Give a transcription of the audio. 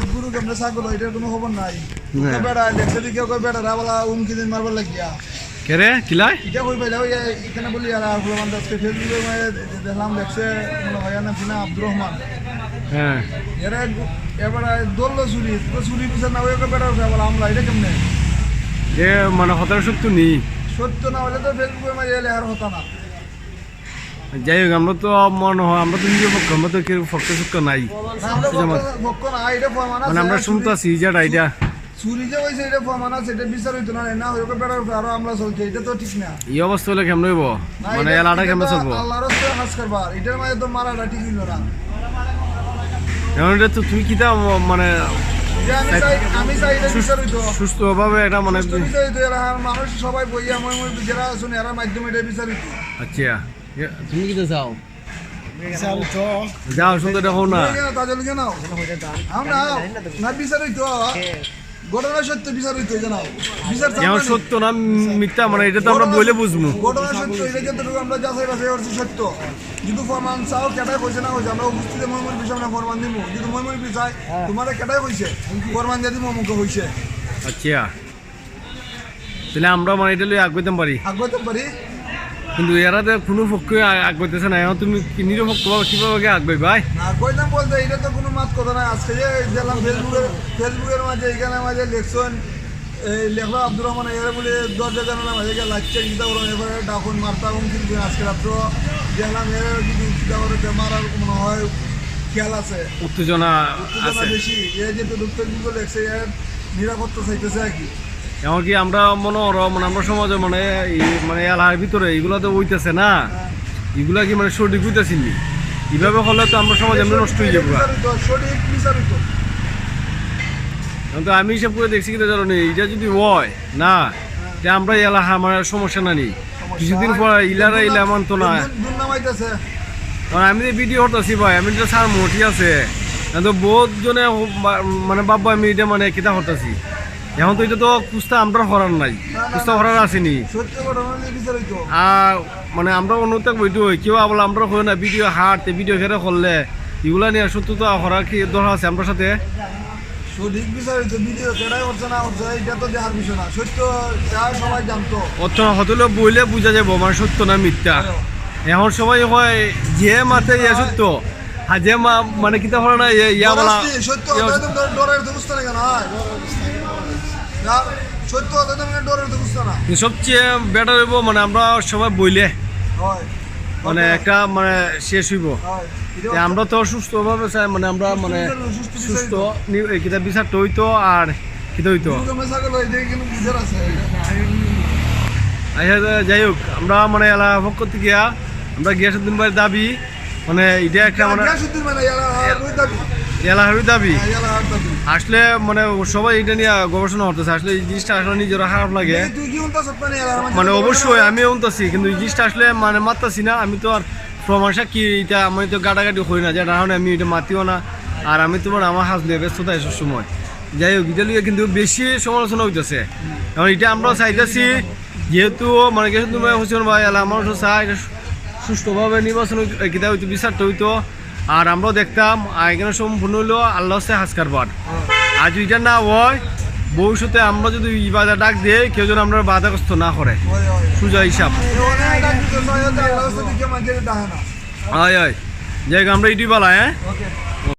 গুরু কেমনে ছাগল এটার কোনো খবর নাই বেড়া দেখছে দিকে কই বেড়া রাবলা উমকি দিন মারবার লাগিয়া কেরে কিলাই এটা কই পাইলা ওই এখানে বলি আর ফুলমান দাসকে ফেসবুকে দেখলাম দেখছে মনে হয় না কিনা আব্দুর রহমান হ্যাঁ এরা এবার দোল চুরি তো চুরি পিছনে না ওই বেড়া উঠে বলা আমলা এটা কেমনে যে মানে হতার সত্য নেই সত্য না হলে তো ফেসবুকে মাঝে এলে আর হতো না যাই হোক আমরা তো মনে হয় আমরা তো নিজের পক্ষ আমরা তো কেউ পক্ষ সত্য নাই মানে আমরা শুনতেছি যেটা এটা চুরি যে হয়েছে এটা প্রমাণ আছে এটা বিচার হইতো না না ওই বেড়া উঠে আরো আমরা চলছে এটা তো ঠিক না এই অবস্থা হলে কেমন হইব মানে এলাকাটা কেমন চলবো আল্লাহর রাস্তায় কাজ করবার এটার মাঝে তো মারাটা ঠিক হইল না এখন এটা তো তুমি কিতা মানে আমি চাই এটা বিচার হইতো সুস্থভাবে একটা মানে বিচার হইতো এরা মানুষ সবাই বইয়া মই যারা শুনে এরা মাধ্যমে এটা বিচার হইতো আচ্ছা তুমি কিতা চাও যাও সুন্দর দেখো না তাজল কেন আমরা না বিচার হইতো ঘটনা সত্য বিচার হইতো জানাও বিচার সত্য না মিথ্যা মানে এটা তো আমরা বলে বুঝবো ঘটনা সত্য এটা যতটুকু আমরা যাচাই বাছাই করছি সত্য কিন্তু ফরমান চাও কেটাই কইছে না কইছে আমরা উপস্থিতে ময়মুর বিষয় আমরা ফরমান দিব কিন্তু ময়মুর বিষয় তোমার কেটাই কইছে ফরমান যদি মমুকে হইছে আচ্ছা তাহলে আমরা মানে এটা লই আগাইতে পারি কিন্তু এরা তো কোনো পক্ষে আগাইতেছে না এখন তুমি নিরপেক্ষ কিভাবে আগবাই ভাই আগাইতাম বলতে এটা তো কোনো মাত কথা নাই আজকে যে দেখলাম ফেসবুকের মাঝে এখানে মাঝে লেখছেন লেখলো আব্দুর রহমান এরা বলে দরজা জানালাম মাঝে লাগছে চিন্তা করলাম এবারে ডাকুন মারতাম কিন্তু আজকে রাত্র দেখলাম এর কিন্তু চিন্তা করে মারার মনে হয় খেয়াল আছে উত্তেজনা বেশি এ যেহেতু ফেসবুকে লেখছে এর নিরাপত্তা চাইতেছে আর কি এমনকি আমরা মনে করো মানে আমরা সমাজে মানে মানে এলাকার ভিতরে এগুলো তো হইতেছে না এগুলা কি মানে সঠিক হইতেছি নি এইভাবে হলে তো আমরা সমাজ এমনি নষ্ট হয়ে যাবো তো আমি হিসাব করে দেখছি কিন্তু জানো এটা যদি হয় না আমরা এলাকা আমার সমস্যা না নেই কিছুদিন পর ইলারা এমন তো না কারণ আমি ভিডিও করতেছি ভাই আমি তো সার মোটি আছে তো বহুত জনে মানে বাবা আমি এটা মানে কিতা করতেছি এখন তো এটা তো কুস্তা আমরা করার নাই কুস্তা করার আসেনি আর মানে আমরা অনুতাপ বইতে হই কেউ বলে আমরা হই না ভিডিও হাঁটতে ভিডিও ফেরে করলে এগুলা নিয়ে সত্য তো করা কি দরকার আছে আমরা সাথে সঠিক বিচার হইতো ভিডিও কেডাই করছে না করছে এটা তো দেখার বিষয় না সত্য সবাই জানতো অত হতলে বইলে বুঝা যাবো মানে সত্য না মিথ্যা এখন সবাই হয় যে মাতে ইয়ে সত্য আর যে মানে কিতা করে না ইয়া বলা সত্য ডরের অবস্থা না কেন সত্য ডরের অবস্থা না সবচেয়ে বেটার হইব মানে আমরা সবাই বইলে মানে একটা মানে শেষ হইব আমরা তো সুস্থভাবে চাই মানে আমরা মানে সুস্থ কিতা বিচারটা হইতো আর কিতা হইতো যাই হোক আমরা মানে এলাকা পক্ষ থেকে আমরা গিয়াসুদ্দিন ভাইয়ের দাবি মানে এটা একটা মানে এলাকার দাবি আসলে মানে সবাই এটা নিয়ে গবেষণা করতেছে আসলে এই জিনিসটা আসলে নিজের খারাপ লাগে মানে অবশ্যই আমিও উনতাছি কিন্তু এই জিনিসটা আসলে মানে মারতাছি না আমি তো আর প্রমাণ সাক্ষী এটা আমি তো গাটাগাটি হই না যে কারণে আমি এটা মাতিও না আর আমি তোমার আমার হাজ নিয়ে ব্যস্ততা এসব সময় যাই হোক এটা লিয়ে কিন্তু বেশি সমালোচনা হইতেছে কারণ এটা আমরা চাইতেছি যেহেতু মানে কিছু তুমি হোসেন ভাই এলাকা মানুষ চাই সুষ্ঠুভাবে নির্বাচন কিতা হইতো বিচারটা হইতো আর আমরাও দেখতাম এখানে সম্পূর্ণ হইলো আল্লাহ হচ্ছে হাজকার বার আর যদি এটা না হয় ভবিষ্যতে আমরা যদি বাজার ডাক দিয়ে কেউ যেন আমরা বাধাগ্রস্ত না করে সুজা হিসাব হয় হয় যাই হোক আমরা এটি বলা হ্যাঁ